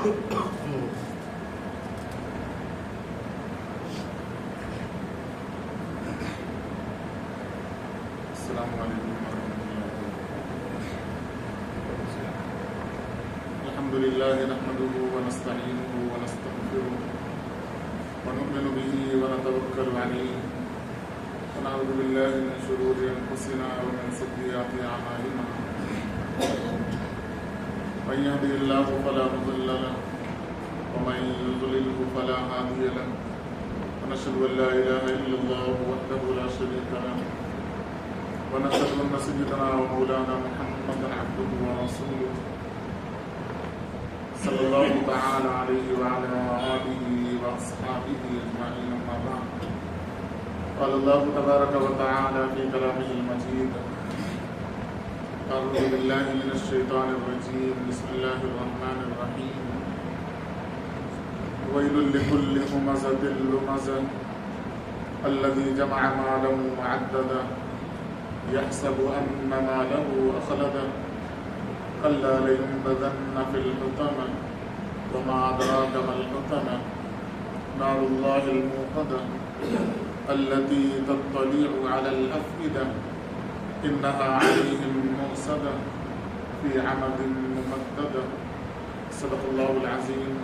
السلام علیکم ورحمۃ اللہ وبرکاتہ۔ الحمد للہ نحمده ونستعینه ونستغفره ونؤمن به ونتوکل علیہ ونعوذ باللہ من شرور انفسنا ومن سیئات اعمالنا من يهده الله فلا مضل له ومن يضلل فلا هادي له ونشهد ان لا اله الا الله وحده لا شريك له ونشهد أن سيدنا ومولانا محمدا عبده ورسوله صلى الله تعالى عليه وعلى آله وأصحابه أجمعين، أما بعد قال الله تبارك وتعالى في كلامه المجيد: أعوذ بالله من الشيطان الرجيم، بسم الله الرحمن الرحيم. ويل لكل همزة لمزة الذي جمع مالا وعدده يحسب أن ماله أخلده كلا لينبذن في الحطمة وما أدراك ما الحطمة نار الله الموقدة التي تطلع على الأفئدة إنها عليهم مؤصدة في عمد ممددة. صدق الله العظيم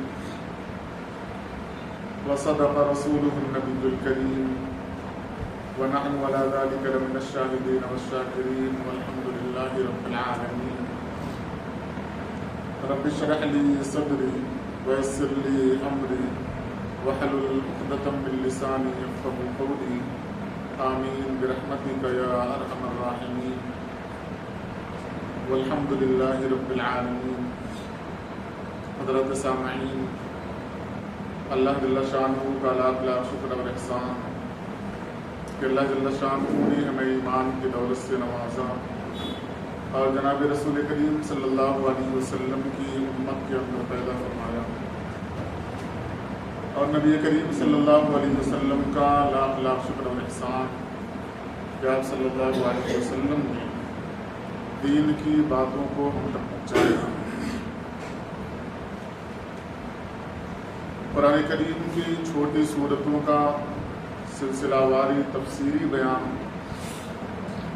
وصدق رسوله النبي الكريم ونحن على ذلك لمن الشاهدين والشاكرين والحمد لله رب العالمين. رب اشرح لي صدري ويسر لي أمري واحلل عقدة من لساني يفقهوا قولي آمين برحمتك يا أرحم الراحمين والحمد لله رب العالمين. حضرت سامعین، اللہ جل شانہ کا لاکھ لاکھ شکر اور احسان کہ اللہ جل شانہ نے ہمیں ایمان کی دولت سے نوازا اور جناب رسول کریم صلی اللہ علیہ وسلم کی امت کے اندر پیدا فرمایا، اور نبی کریم صلی اللہ علیہ وسلم کا لاکھ لاکھ شکر اور احسان کہ آپ صلی اللہ علیہ وسلم نے دین کی باتوں کو ہم تک پہنچایا۔ قرآن کریم کی چھوٹی صورتوں کا سلسلہ واری تفسیری بیان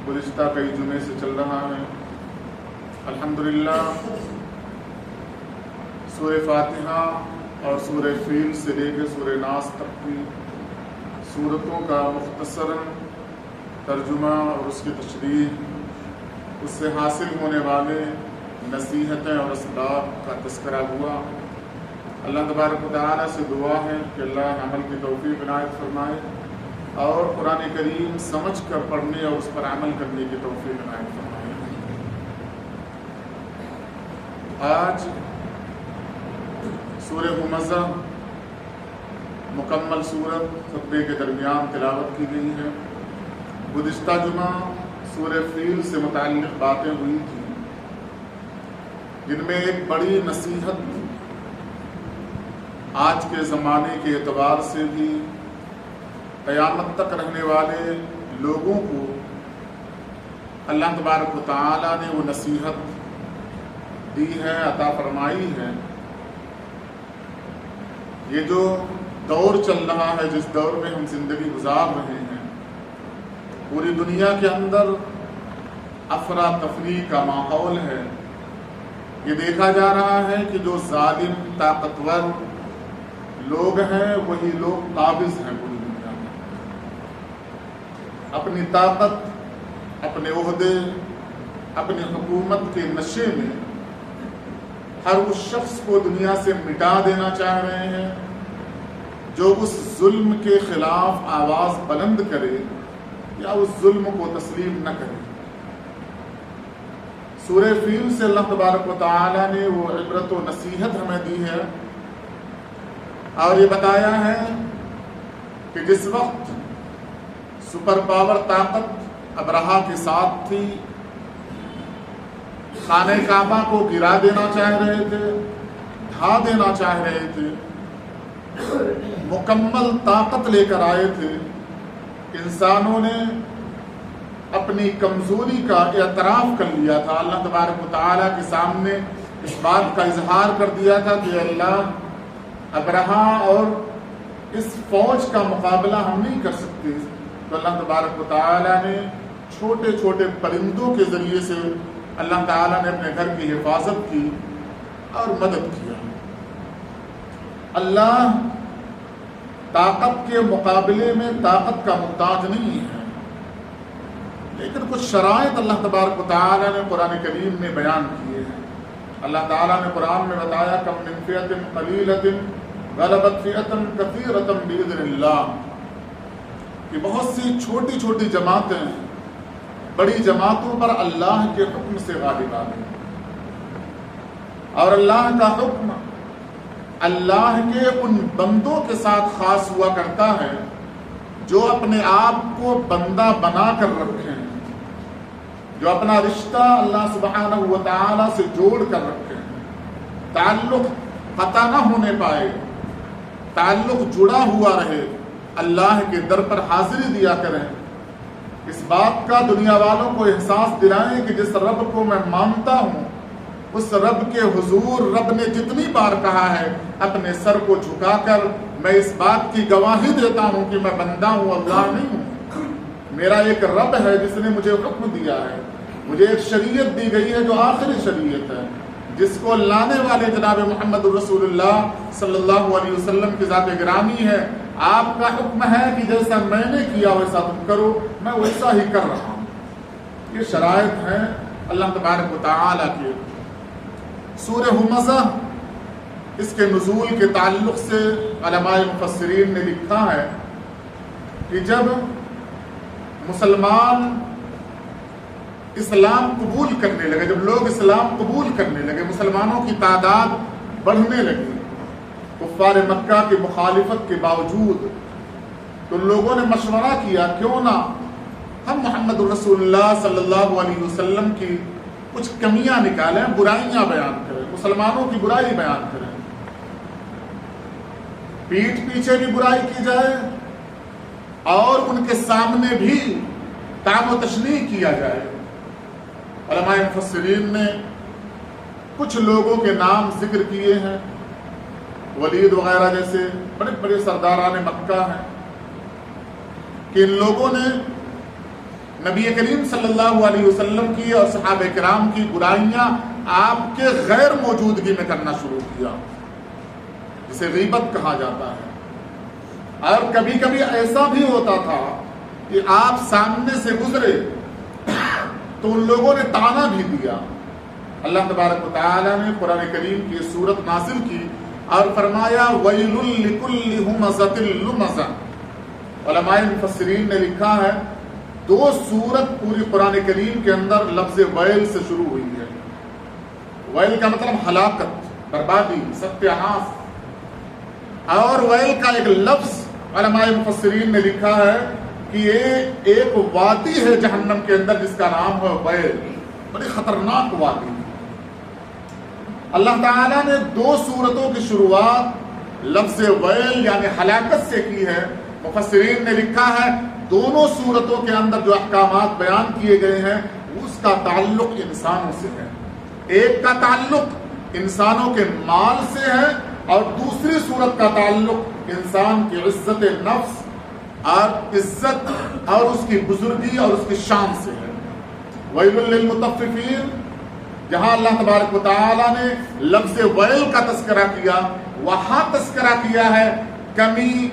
گزشتہ کئی جمعے سے چل رہا ہے۔ الحمدللہ سورہ فاتحہ اور سورہ فیل سے لے کے سورہ ناس تک کی صورتوں کا مختصراً ترجمہ اور اس کی تشریح، اس سے حاصل ہونے والے نصیحتیں اور اسباب کا تذکرہ ہوا۔ اللہ تبارک و تعالیٰ سے دعا ہے کہ اللہ عمل کی توفیق عنایت فرمائے اور قرآن کریم سمجھ کر پڑھنے اور اس پر عمل کرنے کی توفیق عنایت فرمائے۔ آج سورہ ہمزہ مکمل سورت خطبے کے درمیان تلاوت کی گئی ہے۔ گزشتہ جمعہ سورہ فیل سے متعلق باتیں ہوئی تھیں جن میں ایک بڑی نصیحت آج کے زمانے کے اعتبار سے بھی قیامت تک رہنے والے لوگوں کو اللہ تبارک و تعالیٰ نے وہ نصیحت دی ہے، عطا فرمائی ہے۔ یہ جو دور چل رہا ہے، جس دور میں ہم زندگی گزار رہے ہیں، پوری دنیا کے اندر افراتفری کا ماحول ہے۔ یہ دیکھا جا رہا ہے کہ جو ظالم طاقتور لوگ ہیں وہی لوگ قابض ہیں پوری دنیا میں، اپنی طاقت، اپنے عہدے، اپنی حکومت کے نشے میں ہر اس شخص کو دنیا سے مٹا دینا چاہ رہے ہیں جو اس ظلم کے خلاف آواز بلند کرے یا اس ظلم کو تسلیم نہ کرے۔ سورہ فیل سے اللہ تبارک و تعالیٰ نے وہ عبرت و نصیحت ہمیں دی ہے اور یہ بتایا ہے کہ جس وقت سپر پاور طاقت ابرہا کے ساتھ تھی، خانہ کعبہ کو گرا دینا چاہ رہے تھے، ڈھا دینا چاہ رہے تھے، مکمل طاقت لے کر آئے تھے، انسانوں نے اپنی کمزوری کا اعتراف کر لیا تھا، اللہ تبارک و تعالیٰ کے سامنے اس بات کا اظہار کر دیا تھا کہ اللہ ابرہا اور اس فوج کا مقابلہ ہم نہیں کر سکتے، تو اللہ تبارک و تعالیٰ نے چھوٹے چھوٹے پرندوں کے ذریعے سے اللہ تعالیٰ نے اپنے گھر کی حفاظت کی اور مدد کیا۔ اللہ طاقت کے مقابلے میں طاقت کا محتاج نہیں ہے، لیکن کچھ شرائط اللہ تبارک و تعالیٰ نے قرآن کریم میں بیان کیے ہیں۔ اللہ تعالیٰ نے قرآن میں بتایا کم من فئۃ قلیلۃ غلبت فئۃ کثیرۃ بإذن اللہ، کہ بہت سی چھوٹی چھوٹی جماعتیں بڑی جماعتوں پر اللہ کے حکم سے غالب آ گئی، اور اللہ کا حکم اللہ کے ان بندوں کے ساتھ خاص ہوا کرتا ہے جو اپنے آپ کو بندہ بنا کر رکھیں، جو اپنا رشتہ اللہ سبحانہ و تعالی سے جوڑ کر رکھیں، تعلق قطع نہ ہونے پائے، تعلق جڑا ہوا رہے، اللہ کے در پر حاضری دیا کریں، اس بات کا دنیا والوں کو احساس دلائیں کہ جس رب کو میں مانتا ہوں اس رب کے حضور رب نے جتنی بار کہا ہے اپنے سر کو جھکا کر میں اس بات کی گواہی دیتا ہوں کہ میں بندہ ہوں، اللہ نہیں ہوں، میرا ایک رب ہے جس نے مجھے حکم دیا ہے، مجھے ایک شریعت دی گئی ہے جو آخری شریعت ہے، جس کو لانے والے جناب محمد رسول اللہ صلی اللہ علیہ وسلم کی ذات گرامی ہے۔ آپ کا حکم ہے کہ جیسا میں نے کیا ویسا تم کرو، میں ویسا ہی کر رہا ہوں۔ یہ شرائط ہیں اللہ تبارک و تعالی کے۔ سورہ ہمزہ اس کے نزول کے تعلق سے علماء مفسرین نے لکھا ہے کہ جب مسلمان اسلام قبول کرنے لگے، جب لوگ اسلام قبول کرنے لگے، مسلمانوں کی تعداد بڑھنے لگی کفار مکہ کی مخالفت کے باوجود، تو لوگوں نے مشورہ کیا کیوں نہ ہم محمد رسول اللہ صلی اللہ علیہ وسلم کی کچھ کمیاں نکالیں، برائیاں بیان کریں، مسلمانوں کی برائی بیان کریں، پیٹھ پیچھے بھی برائی کی جائے اور ان کے سامنے بھی طعن و تشنیع کیا جائے۔ علماء مفسرین نے کچھ لوگوں کے نام ذکر کیے ہیں، ولید وغیرہ جیسے بڑے بڑے سرداران مکہ ہیں، کہ ان لوگوں نے نبی کریم صلی اللہ علیہ وسلم کی اور صحابہ کرام کی برائیاں آپ کے غیر موجودگی میں کرنا شروع کیا، جسے غیبت کہا جاتا ہے۔ اور کبھی کبھی ایسا بھی ہوتا تھا کہ آپ سامنے سے گزرے تو ان لوگوں نے طعنہ بھی دیا۔ اللہ تبارک و تعالی نے قرآن کریم کی سورت نازل کی اور فرمایا وَيْلٌ لِكُلِّ هُمَزَةٍ لُمَزَةٍ۔ علماء مفسرین نے لکھا ہے 2 سورت پوری قرآن کریم کے اندر لفظ ویل سے شروع ہوئی ہے۔ ویل کا مطلب ہلاکت، بربادی، ستیہاس، اور ویل کا ایک لفظ علماء مفسرین نے لکھا ہے کہ یہ ایک وادی ہے جہنم کے اندر جس کا نام ہے ویل، بڑی خطرناک وادی۔ اللہ تعالیٰ نے 2 سورتوں کی شروعات لفظ ویل یعنی ہلاکت سے کی ہے۔ مفسرین نے لکھا ہے دونوں سورتوں کے اندر جو احکامات بیان کیے گئے ہیں اس کا تعلق انسانوں سے ہے۔ ایک کا تعلق انسانوں کے مال سے ہے اور دوسری سورت کا تعلق انسان کی عزت نفس اور عزت اور اس کی بزرگی اور اس کی شان سے ہے۔ ویل للمطففین، جہاں اللہ تبارک و تعالی نے لفظ ویل کا تذکرہ کیا، وہاں تذکرہ کیا ہے کمی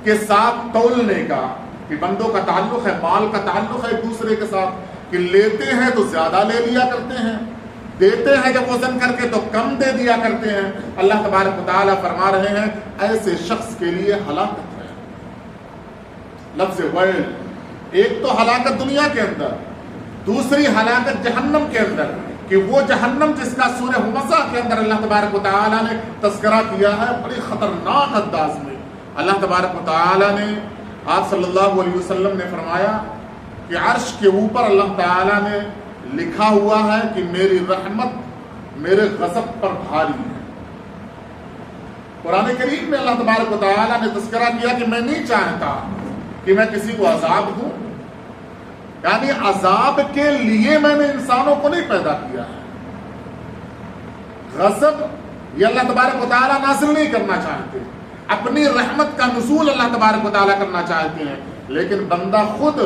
کے ساتھ تولنے کا، کہ بندوں کا تعلق ہے، مال کا تعلق ہے ایک دوسرے کے ساتھ، کہ لیتے ہیں تو زیادہ لے لیا کرتے ہیں، دیتے ہیں جب وزن کر کے تو کم دے دیا کرتے ہیں۔ اللہ تبارک و تعالیٰ فرما رہے ہیں ایسے شخص کے لیے ہلاکت ہے۔ لفظ ویل، ایک تو ہلاکت دنیا کے اندر، دوسری ہلاکت جہنم کے اندر، کہ وہ جہنم جس کا سورہ ہمزہ کے اندر اللہ تبارک و تعالیٰ نے تذکرہ کیا ہے بڑی خطرناک انداز میں۔ اللہ تبارک و تعالیٰ نے، آپ صلی اللہ علیہ وسلم نے فرمایا کہ عرش کے اوپر اللہ تعالیٰ نے لکھا ہوا ہے کہ میری رحمت میرے غضب پر بھاری ہے۔ قرآن کریم میں اللہ تبارک و تعالیٰ نے تذکرہ کیا کہ میں نہیں چاہتا کہ میں کسی کو عذاب دوں، یعنی عذاب کے لیے میں نے انسانوں کو نہیں پیدا کیا ہے، غضب یہ اللہ تبارک و تعالیٰ نازل نہیں کرنا چاہتے، اپنی رحمت کا نزول اللہ تبارک و تعالیٰ کرنا چاہتے ہیں، لیکن بندہ خود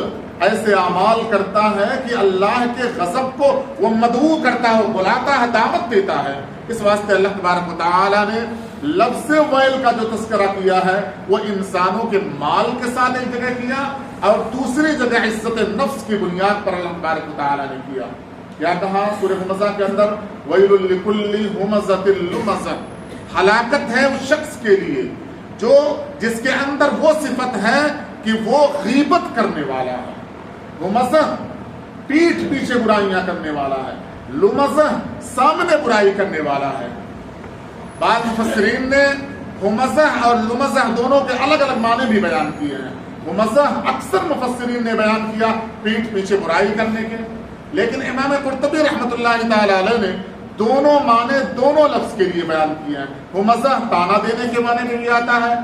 ایسے اعمال کرتا ہے کہ اللہ کے غضب کو وہ مدعو کرتا ہے، بلاتا ہے، دعوت دیتا ہے۔ اس واسطے اللہ تبارک و تعالیٰ نے لفظ ویل کا جو تذکرہ کیا ہے وہ انسانوں کے مال کے ساتھ ایک جگہ کیا، اور دوسری جگہ عزت نفس کی بنیاد پر اللہ تبارک و تعالیٰ نے کیا۔ کیا کہا سورہ ہمزہ کے اندر؟ وَيْلٌ لِكُلِّ ہُمَزَةٍ لُمَزَةٍ، ہلاکت ہے اس شخص کے لیے جس کے اندر وہ صفت ہے کہ وہ غیبت کرنے والا ہے۔ ہمزہ پیٹھ پیچھے برائیاں کرنے والا ہے، لمزہ سامنے برائی کرنے والا ہے۔ بعض مفسرین نے ہمزہ اور لمزہ دونوں کے الگ الگ معنی بھی بیان کیے ہیں۔ ہمزہ اکثر مفسرین نے بیان کیا پیٹھ پیچھے برائی کرنے کے، لیکن امام قرطبی رحمۃ اللہ تعالی علیہ نے دونوں معنی دونوں لفظ کے لیے بیان کیے ہیں۔ ہمزہ تانا دینے کے معنی میں بھی آتا ہے،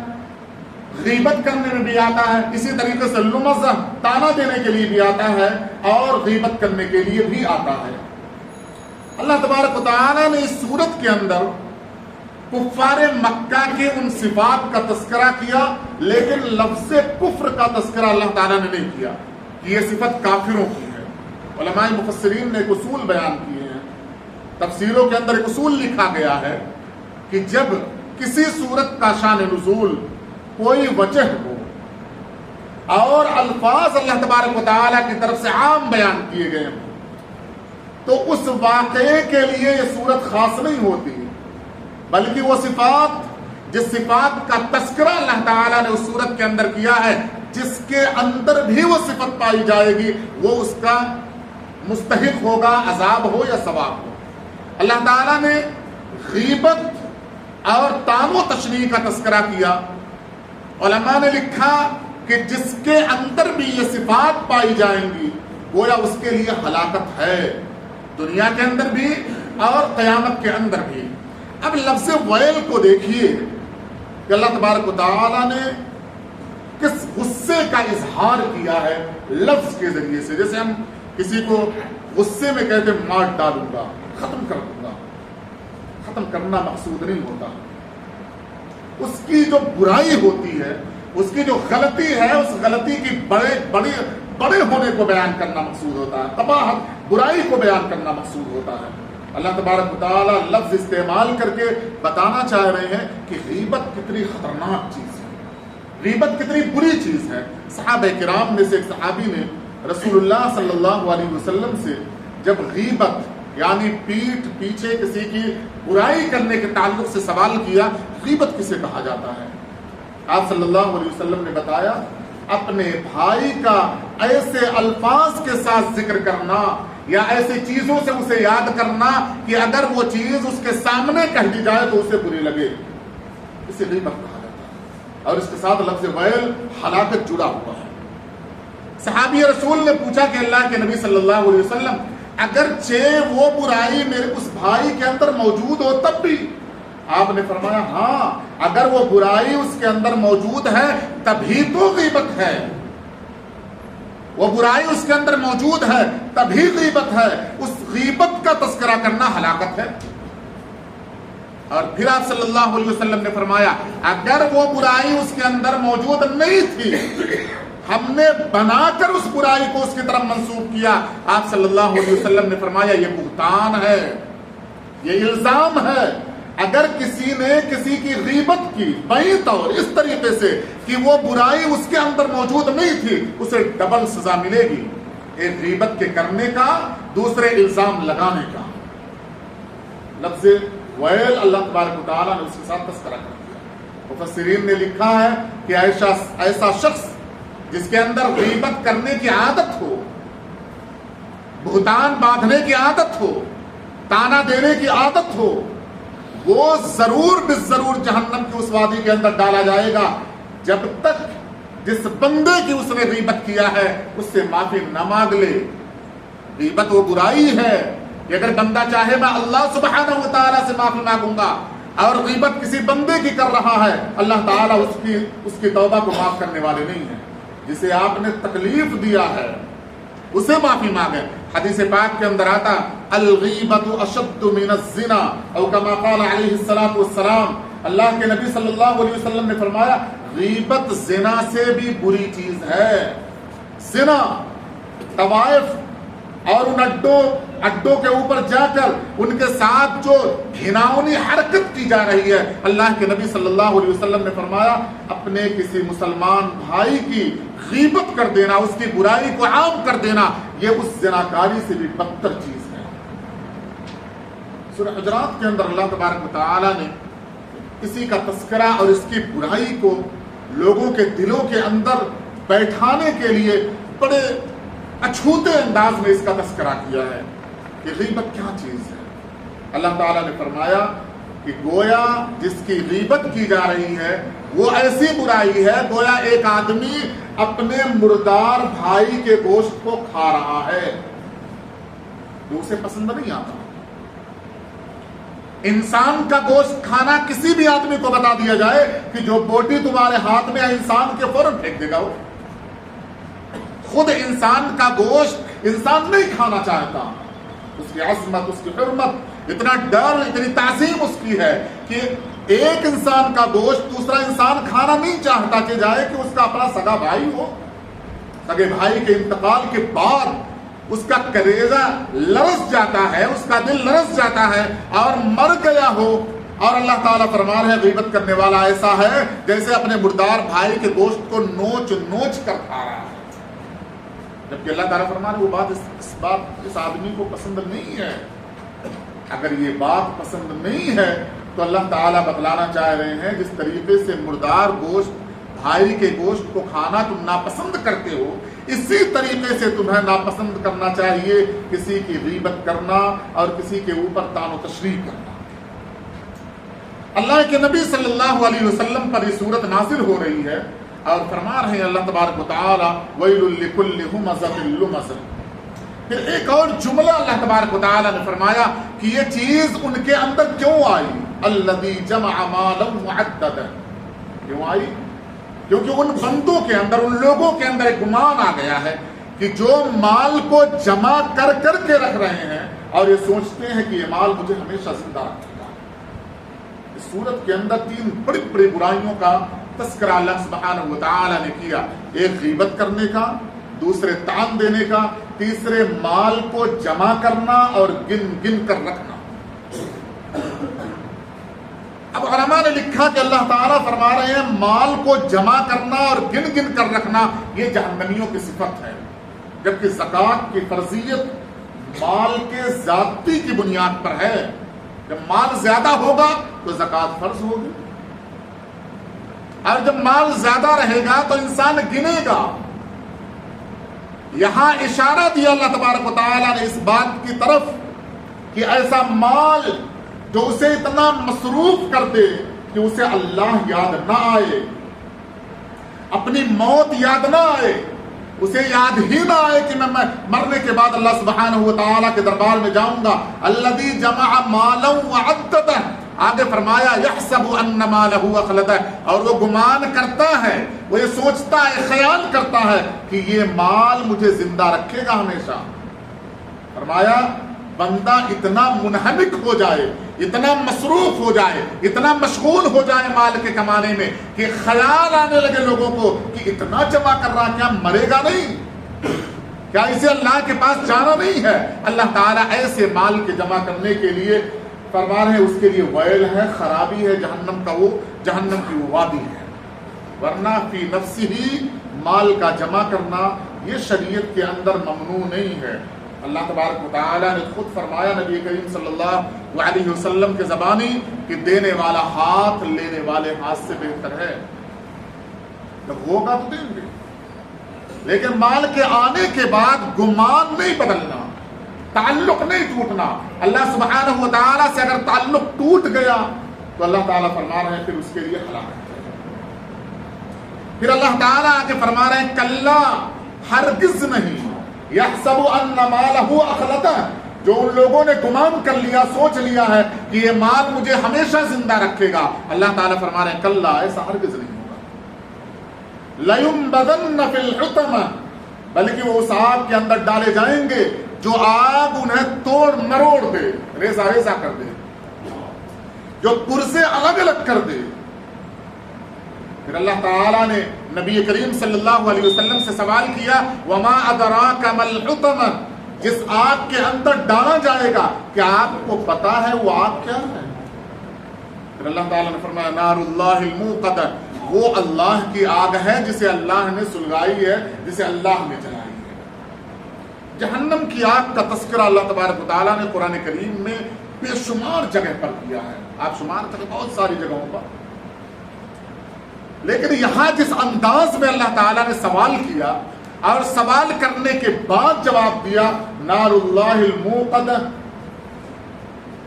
غیبت کرنے میں بھی آتا ہے، اسی طریقے سے لمزہ تانا دینے کے لیے بھی آتا ہے اور غیبت کرنے کے لیے بھی آتا ہے۔ اللہ تبارک و تعالیٰ نے اس سورت کے اندر کفار مکہ کے ان صفات کا تذکرہ کیا، لیکن لفظ کفر کا تذکرہ اللہ تعالیٰ نے نہیں کیا کہ یہ صفت کافروں کی ہے۔ علماء مفسرین نے ایک اصول بیان کیے ہیں، تفسیروں کے اندر ایک اصول لکھا گیا ہے کہ جب کسی سورت کا شان نزول کوئی وجہ ہو اور الفاظ اللہ تبارک و تعالیٰ کی طرف سے عام بیان کیے گئے ہوں تو اس واقعے کے لیے یہ سورت خاص نہیں ہوتی، بلکہ وہ صفات جس صفات کا تذکرہ اللہ تعالیٰ نے اس سورت کے اندر کیا ہے، جس کے اندر بھی وہ صفت پائی جائے گی وہ اس کا مستحق ہوگا، عذاب ہو یا ثواب ہو۔ اللہ تعالیٰ نے غیبت اور طعن و تشنیع کا تذکرہ کیا، علماء نے لکھا کہ جس کے اندر بھی یہ صفات پائی جائیں گی گویا اس کے لیے ہلاکت ہے، دنیا کے اندر بھی اور قیامت کے اندر بھی۔ اب لفظ ویل کو دیکھیے کہ اللہ تبارک و تعالیٰ نے کس غصے کا اظہار کیا ہے لفظ کے ذریعے سے۔ جیسے ہم کسی کو غصے میں کہتے مار ڈالوں گا، ختم کر دوں گا، ختم کرنا مقصود نہیں ہوتا، اس کی جو برائی ہوتی ہے، اس کی جو غلطی ہے، اس غلطی کی بڑے ہونے کو بیان کرنا مقصود ہوتا ہے، قباحت برائی کو بیان کرنا مقصود ہوتا ہے۔ اللہ تبارک و تعالیٰ لفظ استعمال کر کے بتانا چاہ رہے ہیں کہ غیبت کتنی خطرناک چیز ہے، غیبت کتنی بری چیز ہے۔ صحابہ کرام میں سے ایک صحابی نے رسول اللہ صلی اللہ علیہ وسلم سے جب غیبت یعنی پیٹھ پیچھے کسی کی برائی کرنے کے تعلق سے سوال کیا، غیبت کسے کہا جاتا ہے؟ آپ صلی اللہ علیہ وسلم نے بتایا اپنے بھائی کا ایسے الفاظ کے ساتھ ذکر کرنا یا ایسی چیزوں سے اسے یاد کرنا کہ اگر وہ چیز اس کے سامنے کہہ دی جائے تو اسے بری لگے، اسے غیبت کہا جاتا ہے، اور اس کے ساتھ لفظ ویل ہلاکت جڑا ہوا ہے۔ صحابی رسول نے پوچھا کہ اللہ کے نبی صلی اللہ علیہ وسلم اگرچہ وہ برائی میرے اس بھائی کے اندر موجود ہو تب بھی؟ آپ نے فرمایا ہاں، اگر وہ برائی اس کے اندر موجود ہے تبھی تو غیبت ہے، وہ برائی اس کے اندر موجود ہے تبھی غیبت ہے، اس غیبت کا تذکرہ کرنا ہلاکت ہے۔ اور پھر آپ صلی اللہ علیہ وسلم نے فرمایا اگر وہ برائی اس کے اندر موجود نہیں تھی، ہم نے بنا کر اس برائی کو اس کی طرف منسوب کیا، آپ صلی اللہ علیہ وسلم نے فرمایا یہ بہتان ہے، یہ الزام ہے۔ اگر کسی نے کسی کی غیبت کی بعید طور اس طریقے سے کہ وہ برائی اس کے اندر موجود نہیں تھی، اسے ڈبل سزا ملے گی، ایک غیبت کے کرنے کا، دوسرے الزام لگانے کا۔ لفظ ویل اللہ تبارک و تعالیٰ نے اس کے ساتھ تذکرہ کر دیا۔ مفسرین نے لکھا ہے کہ ایسا شخص جس کے اندر غیبت کرنے کی عادت ہو، بہتان باندھنے کی عادت ہو، تانا دینے کی عادت ہو، وہ ضرور بالضرور جہنم کی اس وادی کے اندر ڈالا جائے گا جب تک جس بندے کی اس نے غیبت کیا ہے اس سے معافی نہ مانگ لے۔ غیبت وہ برائی ہے کہ اگر بندہ چاہے میں اللہ سبحانہ و تعالیٰ سے معافی مانگوں گا، اور غیبت کسی بندے کی کر رہا ہے، اللہ تعالیٰ اس کی توبہ کو معاف کرنے والے نہیں ہیں۔ جسے آپ نے تکلیف دیا ہے اسے معافی مانگے، حدیث پاک کے اندر آتا الغیبت اشد من الزنا او کما قال علیہ الصلوۃ والسلام، اللہ کے نبی صلی اللہ علیہ وسلم نے فرمایا غیبت زنا سے بھی بری چیز ہے۔ زنا طوائف اور ان اڈوں کے اوپر جا کر ان کے ساتھ جو گھناؤنی حرکت کی جا رہی ہے، اللہ کے نبی صلی اللہ علیہ وسلم نے فرمایا اپنے کسی مسلمان بھائی کی غیبت کر دینا، اس کی برائی کو عام کر دینا، یہ اس زناکاری سے بھی بدتر چیز ہے۔ سورہ حجرات کے اندر اللہ تبارک و تعالی نے اسی کا تذکرہ اور اس کی برائی کو لوگوں کے دلوں کے اندر بیٹھانے کے لیے بڑے اچھوتے انداز میں اس کا تذکرہ کیا ہے کہ غیبت کیا چیز ہے۔ اللہ تعالیٰ نے فرمایا کہ گویا جس کی غیبت کی جا رہی ہے وہ ایسی برائی ہے گویا ایک آدمی اپنے مردار بھائی کے گوشت کو کھا رہا ہے جو اسے پسند نہیں آتا۔ انسان کا گوشت کھانا کسی بھی آدمی کو بتا دیا جائے کہ جو بوٹی تمہارے ہاتھ میں ہے انسان کے فوراً پھینک دے گا، وہ خود انسان کا گوشت انسان نہیں کھانا چاہتا۔ اس کی عظمت، اس کی حرمت، اتنا ڈر، اتنی تعظیم اس کی ہے کہ ایک انسان کا گوشت دوسرا انسان کھانا نہیں چاہتا کہ جائے کہ اس کا اپنا سگا بھائی ہو۔ سگے بھائی کے انتقال کے بعد اس کا کلیجہ لرز جاتا ہے، اس کا دل لرز جاتا ہے اور مر گیا ہو، اور اللہ تعالیٰ فرما رہے ہیں غیبت کرنے والا ایسا ہے جیسے اپنے مردار بھائی کے گوشت کو نوچ نوچ کر کھا رہا ہے، جبکہ اللہ تعالیٰ فرما رہے وہ بات اس آدمی کو پسند نہیں ہے۔ اگر یہ بات پسند نہیں ہے تو اللہ تعالیٰ بتلانا چاہ رہے ہیں جس طریقے سے مردار گوشت بھائی کے گوشت کو کھانا تم ناپسند کرتے ہو، اسی طریقے سے تمہیں ناپسند کرنا چاہیے کسی کی غیبت کرنا اور کسی کے اوپر طعن و تشریح کرنا۔ اللہ کے نبی صلی اللہ علیہ وسلم پر یہ صورت نازل ہو رہی ہے اور فرما رہے ہیں اللہ تبارک و تعالی ویل لکل ہمزۃ لمزہ۔ پھر ایک اور جملہ اللہ تبارک و تعالی نے فرمایا کہ یہ چیز ان کے اندر کیوں آئی، الذی جمع مالا وعددہ، کیوں آئی؟ کیونکہ ان بندوں کے اندر، ان لوگوں کے اندر ایک گمان آ گیا ہے کہ جو مال کو جمع کر کر کے رکھ رہے ہیں اور یہ سوچتے ہیں کہ یہ مال مجھے ہمیشہ زندہ رکھے گا۔ اس صورت کے اندر تین بڑی بڑی برائیوں کا تذکرہ اللہ سبحانہ و تعالی نے کیا، ایک غیبت کرنے کا، دوسرے طعن دینے کا، تیسرے مال کو جمع کرنا اور گن گن کر رکھنا۔ اب علماء نے لکھا کہ اللہ تعالیٰ فرما رہے ہیں مال کو جمع کرنا اور گن گن کر رکھنا یہ جہنمیوں کی صفت ہے، جبکہ زکوٰۃ کی فرضیت مال کے ذاتی کی بنیاد پر ہے۔ جب مال زیادہ ہوگا تو زکوٰۃ فرض ہوگی، اور جب مال زیادہ رہے گا تو انسان گنے گا۔ یہاں اشارہ دیا اللہ تبارک و تعالیٰ نے اس بات کی طرف کہ ایسا مال جو اسے اتنا مصروف کر دے کہ اسے اللہ یاد نہ آئے، اپنی موت یاد نہ آئے، اسے یاد ہی نہ آئے کہ میں مرنے کے بعد اللہ سبحانہ و تعالیٰ کے دربار میں جاؤں گا۔ الذی جمع مالا وعددہ، آگے فرمایا یحسب ان مالہ اخلدہ، اور وہ گمان کرتا ہے، وہ یہ سوچتا ہے، خیال کرتا ہے کہ یہ مال مجھے زندہ رکھے گا ہمیشہ۔ فرمایا بندہ اتنا منہمک ہو جائے، اتنا مصروف ہو جائے، اتنا مشغول ہو جائے مال کے کمانے میں کہ خیال آنے لگے لوگوں کو کہ اتنا جمع کر رہا، کیا مرے گا نہیں؟ کیا اسے اللہ کے پاس جانا نہیں ہے؟ اللہ تعالیٰ ایسے مال کے جمع کرنے کے لیے فرما رہے ہیں اس کے لیے ویل ہے، خرابی ہے، جہنم کا وہ جہنم کی وہ وادی ہے۔ ورنہ فی نفسی ہی مال کا جمع کرنا یہ شریعت کے اندر ممنوع نہیں ہے۔ اللہ تبارک و تعالیٰ نے خود فرمایا نبی کریم صلی اللہ علیہ وسلم کے زبانی کہ دینے والا ہاتھ لینے والے ہاتھ سے بہتر ہے۔ جب ہوگا تو دیں گے، لیکن مال کے آنے کے بعد گمان نہیں بدلنا، تعلق نہیں ٹوٹنا۔ اللہ سبحانہ و تعالیٰ سے اگر تعلق ٹوٹ گیا تو اللہ تعالیٰ فرما رہے ہیں پھر اس کے لیے ہلاکت ہے۔ پھر اللہ تعالیٰ آگے فرما رہے ہیں کلا، ہرگز نہیں، یحسب ان مالہ اخلدہ، جو ان لوگوں نے گمان کر لیا، سوچ لیا ہے کہ یہ مال مجھے ہمیشہ زندہ رکھے گا، اللہ تعالیٰ فرما رہے ہیں کلا، ایسا ہرگز نہیں ہوگا۔ لَيُنبَذَنَّ فِي الْحُطَمَةِ، بلکہ وہ اس آگ کے اندر ڈالے جائیں گے جو آگ انہیں توڑ مروڑ دے، ریزہ ریزہ کر دے، جو پرزے الگ الگ کر دے۔ پھر اللہ تعالیٰ نے نبی کریم صلی اللہ علیہ وسلم سے سوال کیا وما ادراک ما الحطمہ، جس آگ کے اندر ڈالا جائے گا کیا آپ کو پتا ہے وہ آگ کیا ہے؟ پھر اللہ تعالیٰ نے فرمایا نار اللہ الموقدہ، وہ اللہ کی آگ ہے جسے اللہ نے سلگائی ہے، جسے اللہ نے جلائی ہے۔ جہنم کی آگ کا تذکرہ اللہ تبارک و تعالیٰ نے قرآن کریم میں بے شمار جگہ پر کیا ہے، آپ شمار کریں بہت ساری جگہوں پر، لیکن یہاں جس انداز میں اللہ تعالیٰ نے سوال کیا اور سوال کرنے کے بعد جواب دیا نار اللہ الموقدہ،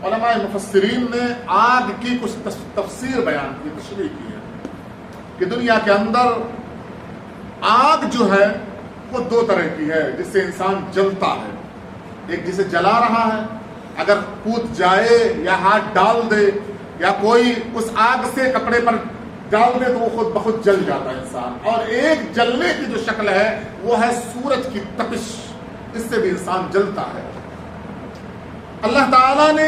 علماء مفسرین نے آگ کی کچھ تفسیر بیان کی، تشریح کی ہے کہ دنیا کے اندر آگ جو ہے وہ دو طرح کی ہے جس سے انسان جلتا ہے، ایک جسے جلا رہا ہے، اگر کود جائے یا ہاتھ ڈال دے یا کوئی اس آگ سے کپڑے پر ڈال دے تو وہ خود بخود جل جاتا ہے انسان، اور ایک جلنے کی جو شکل ہے وہ ہے سورج کی تپش، اس سے بھی انسان جلتا ہے۔ اللہ تعالیٰ نے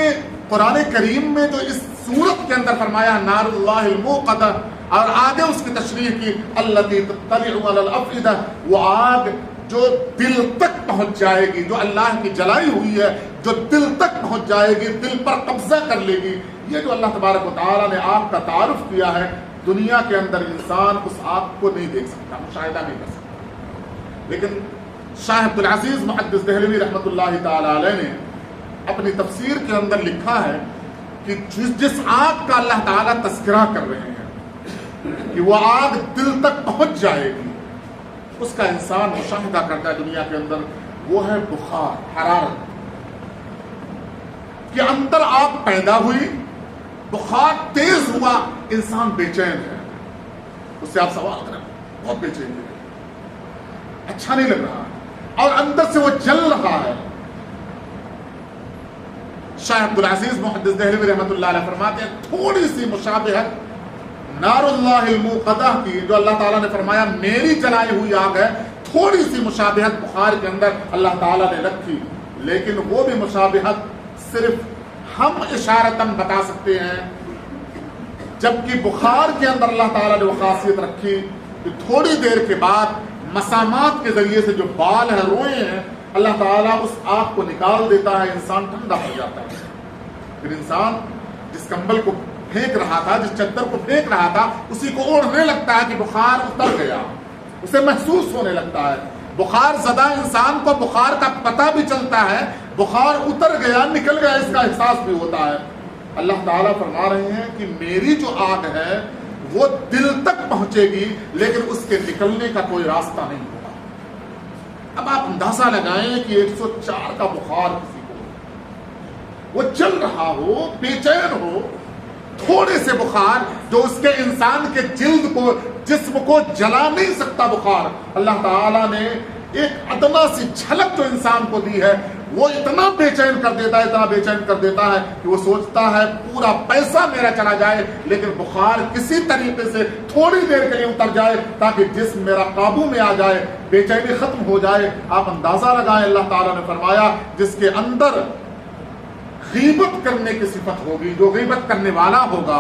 قرآن کریم میں جو اس سورت کے اندر فرمایا نار اللہ الموقدہ، اور آگے اس کی تشریح کی التی تطلع علی الافئدہ، وہ آگ جو دل تک پہنچ جائے گی، جو اللہ کی جلائی ہوئی ہے، جو دل تک پہنچ جائے گی، دل پر قبضہ کر لے گی۔ یہ جو اللہ تبارک و تعالیٰ نے آگ کا تعارف کیا ہے، دنیا کے اندر انسان اس آگ کو نہیں دیکھ سکتا، مشاہدہ نہیں کر سکتا، لیکن شاہ عبد العزیز محدث دہلوی رحمۃ اللہ تعالی علیہ نے اپنی تفسیر کے اندر لکھا ہے کہ جس آگ کا اللہ تعالیٰ تذکرہ کر رہے ہیں کہ وہ آگ دل تک پہنچ جائے گی، اس کا انسان مشاہدہ کرتا ہے دنیا کے اندر، وہ ہے بخار، حرارت کہ اندر آگ پیدا ہوئی، بخار تیز ہوا، انسان بے چین ہے، اس سے آپ سوال کریں بہت بے چین ہے، اچھا نہیں لگ رہا اور اندر سے وہ جل رہا ہے۔ شاہ عبد العزیز محدث دہلوی رحمۃ اللہ علیہ فرماتے ہیں تھوڑی سی مشابہت نار اللہ الموقدہ کی، جو اللہ تعالیٰ نے فرمایا میری جلائی ہوئی آگ ہے، تھوڑی سی مشابہت بخار کے اندر اللہ تعالیٰ نے رکھی، لیکن وہ بھی مشابہت صرف ہم اشارتاً بتا سکتے ہیں، جبکہ بخار کے اندر اللہ تعالیٰ نے وہ خاصیت رکھی کہ تھوڑی دیر کے بعد مسامات کے ذریعے سے جو بال ہیں، روئیں ہیں، اللہ تعالیٰ اس آگ کو نکال دیتا ہے، انسان ٹھنڈا ہو جاتا ہے۔ پھر انسان جس کمبل کو پھینک رہا تھا، جس چادر کو پھینک رہا تھا، اسی کو اوڑھنے لگتا ہے کہ بخار اتر گیا، اسے محسوس ہونے لگتا ہے۔ بخار زدہ انسان کو بخار کا پتہ بھی چلتا ہے، بخار اتر گیا، نکل گیا، اس کا احساس بھی ہوتا ہے۔ اللہ تعالیٰ فرما رہے ہیں کہ میری جو آگ ہے وہ دل تک پہنچے گی، لیکن اس کے نکلنے کا کوئی راستہ نہیں ہوگا۔ اب آپ اندازہ لگائیں کہ 104 کا بخار کسی کو، وہ چل رہا ہو، بے چین ہو، تھوڑے سے بخار جو اس کے انسان کے جلد کو، جسم کو جلا نہیں سکتا بخار، اللہ تعالیٰ نے ایک ادنا سی جھلک جو انسان کو دی ہے، وہ اتنا بے چین کر دیتا ہے، اتنا بے چین کر دیتا ہے کہ وہ سوچتا ہے پورا پیسہ میرا چلا جائے، لیکن بخار کسی طریقے سے تھوڑی دیر کے لیے اتر جائے تاکہ جسم میرا قابو میں آ جائے، بے چینی ختم ہو جائے۔ آپ اندازہ لگائیں، اللہ تعالیٰ نے فرمایا جس کے اندر غیبت کرنے کی صفت ہوگی، جو غیبت کرنے والا ہوگا،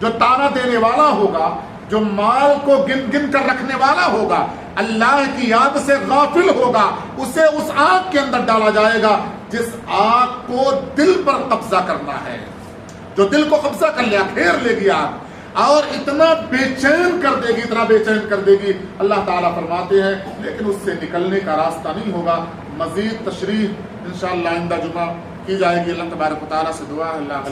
جو تانا دینے والا ہوگا، جو مال کو گن گن کر رکھنے والا ہوگا، اللہ کی یاد سے غافل ہوگا، اسے اس آگ کے اندر ڈالا جائے گا جس آگ کو دل پر قبضہ کرنا ہے، جو دل کو قبضہ کر لیا، گھیر لے گی آگ، اور اتنا بے چین کر دے گی، اتنا بے چین کر دے گی، اللہ تعالیٰ فرماتے ہیں لیکن اس سے نکلنے کا راستہ نہیں ہوگا۔ مزید تشریح انشاءاللہ آئندہ جمعہ کی جائے گی۔ اللہ تبارک و تعالیٰ سے دعا ہے اللہ